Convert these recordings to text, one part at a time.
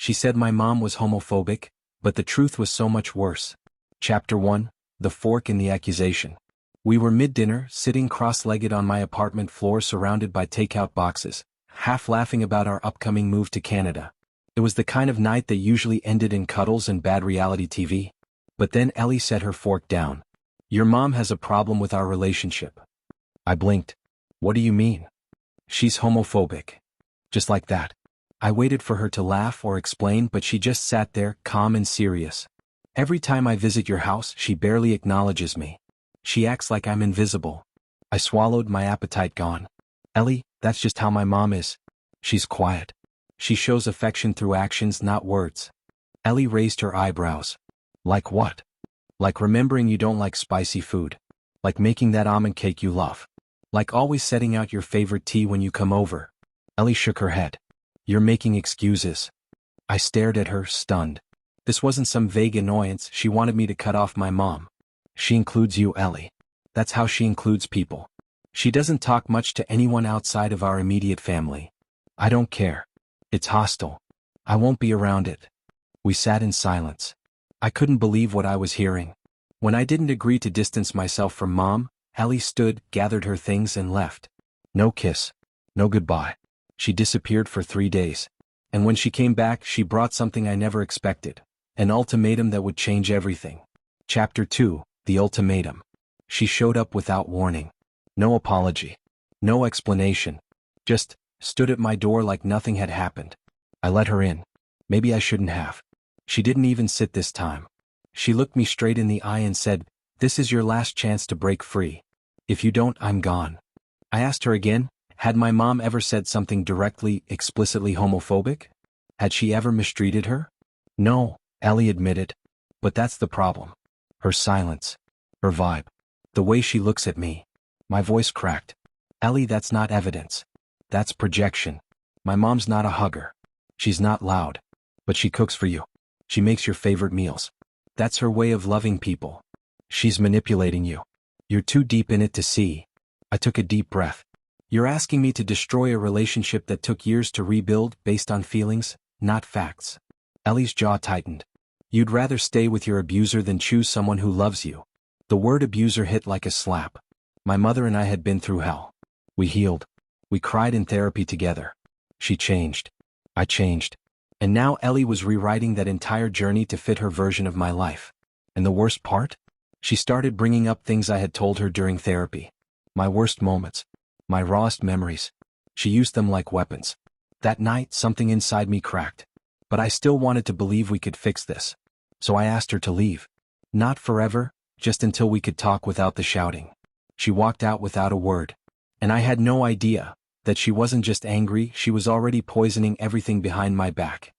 She said my mom was homophobic, but the truth was so much worse. Chapter 1: The Fork in the Accusation. We were mid-dinner, sitting cross-legged on my apartment floor surrounded by takeout boxes, half laughing about our upcoming move to Canada. It was the kind of night that usually ended in cuddles and bad reality TV. But then Ellie set her fork down. "Your mom has a problem with our relationship." I blinked. "What do you mean?" "She's homophobic." Just like that. I waited for her to laugh or explain, but she just sat there, calm and serious. "Every time I visit your house, she barely acknowledges me. She acts like I'm invisible." I swallowed, my appetite gone. "Ellie, that's just how my mom is. She's quiet. She shows affection through actions, not words." Ellie raised her eyebrows. "Like what?" "Like remembering you don't like spicy food. Like making that almond cake you love. Like always setting out your favorite tea when you come over." Ellie shook her head. "You're making excuses." I stared at her, stunned. This wasn't some vague annoyance. She wanted me to cut off my mom. "She includes you, Ellie. That's how she includes people. She doesn't talk much to anyone outside of our immediate family." "I don't care. It's hostile. I won't be around it." We sat in silence. I couldn't believe what I was hearing. When I didn't agree to distance myself from Mom, Ellie stood, gathered her things and left. No kiss. No goodbye. She disappeared for 3 days. And when she came back, she brought something I never expected. An ultimatum that would change everything. Chapter 2: The Ultimatum. She showed up without warning. No apology. No explanation. Just stood at my door like nothing had happened. I let her in. Maybe I shouldn't have. She didn't even sit this time. She looked me straight in the eye and said, "This is your last chance to break free. If you don't, I'm gone." I asked her again, had my mom ever said something directly, explicitly homophobic? Had she ever mistreated her? "No," Ellie admitted. "But that's the problem. Her silence. Her vibe. The way she looks at me." My voice cracked. "Ellie, that's not evidence. That's projection. My mom's not a hugger. She's not loud. But she cooks for you. She makes your favorite meals. That's her way of loving people. She's manipulating you. You're too deep in it to see." I took a deep breath. "You're asking me to destroy a relationship that took years to rebuild based on feelings, not facts." Ellie's jaw tightened. "You'd rather stay with your abuser than choose someone who loves you." The word abuser hit like a slap. My mother and I had been through hell. We healed. We cried in therapy together. She changed. I changed. And now Ellie was rewriting that entire journey to fit her version of my life. And the worst part? She started bringing up things I had told her during therapy. My worst moments. My rawest memories. She used them like weapons. That night, something inside me cracked. But I still wanted to believe we could fix this. So I asked her to leave. Not forever, just until we could talk without the shouting. She walked out without a word. And I had no idea that she wasn't just angry, she was already poisoning everything behind my back.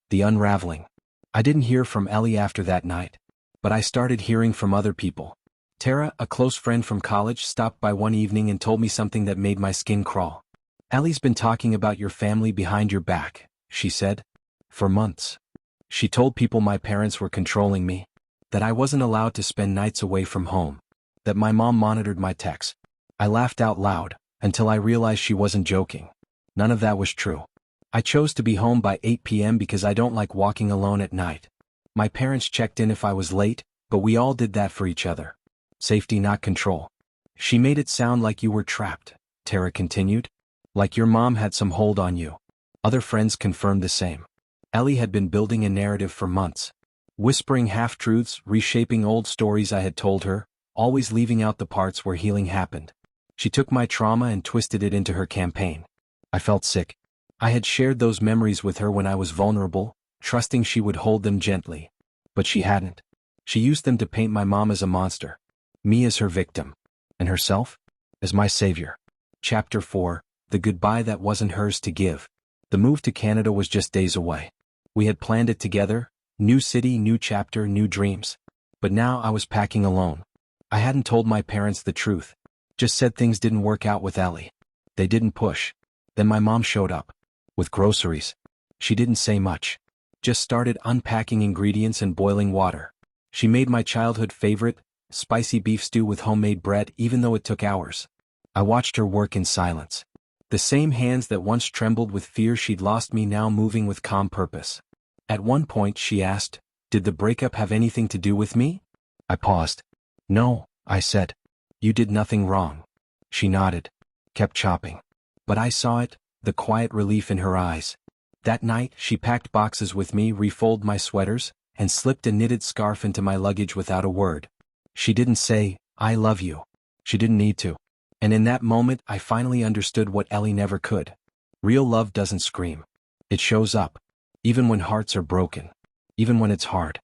The unraveling. I didn't hear from Ellie after that night. But I started hearing from other people. Tara, a close friend from college, stopped by one evening and told me something that made my skin crawl. "Ellie's been talking about your family behind your back," she said. "For months. She told people my parents were controlling me. That I wasn't allowed to spend nights away from home. That my mom monitored my texts." I laughed out loud, until I realized she wasn't joking. None of that was true. I chose to be home by 8 p.m. because I don't like walking alone at night. My parents checked in if I was late, but we all did that for each other. Safety, not control. "She made it sound like you were trapped," Tara continued. "Like your mom had some hold on you." Other friends confirmed the same. Ellie had been building a narrative for months. Whispering half-truths, reshaping old stories I had told her, always leaving out the parts where healing happened. She took my trauma and twisted it into her campaign. I felt sick. I had shared those memories with her when I was vulnerable, trusting she would hold them gently. But she hadn't. She used them to paint my mom as a monster. Me as her victim. And herself? As my savior. Chapter 4: The Goodbye That Wasn't Hers to Give. The move to Canada was just days away. We had planned it together. New city, new chapter, new dreams. But now I was packing alone. I hadn't told my parents the truth. Just said things didn't work out with Ellie. They didn't push. Then my mom showed up. With groceries. She didn't say much. Just started unpacking ingredients and boiling water. She made my childhood favorite, spicy beef stew with homemade bread, even though it took hours. I watched her work in silence. The same hands that once trembled with fear she'd lost me now moving with calm purpose. At one point she asked, "Did the breakup have anything to do with me?" I paused. "No," I said. "You did nothing wrong." She nodded, kept chopping. But I saw it, the quiet relief in her eyes. That night she packed boxes with me, refolded my sweaters, and slipped a knitted scarf into my luggage without a word. She didn't say, "I love you." She didn't need to. And in that moment I finally understood what Ellie never could. Real love doesn't scream. It shows up. Even when hearts are broken. Even when it's hard.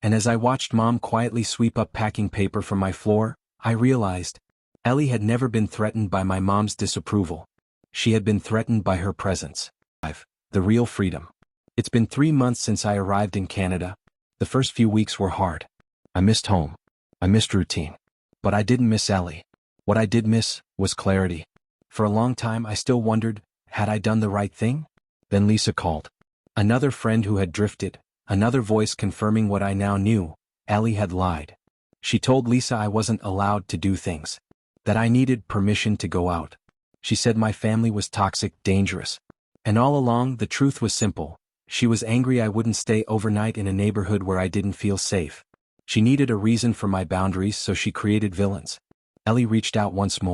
And as I watched Mom quietly sweep up packing paper from my floor, I realized Ellie had never been threatened by my mom's disapproval. She had been threatened by her presence. The real freedom. It's been 3 months since I arrived in Canada. The first few weeks were hard. I missed home. I missed routine. But I didn't miss Ellie. What I did miss was clarity. For a long time I still wondered, had I done the right thing? Then Lisa called. Another friend who had drifted, another voice confirming what I now knew. Ellie had lied. She told Lisa I wasn't allowed to do things. That I needed permission to go out. She said my family was toxic, dangerous. And all along the truth was simple. She was angry I wouldn't stay overnight in a neighborhood where I didn't feel safe. She needed a reason for my boundaries, so she created villains. Ellie reached out once more.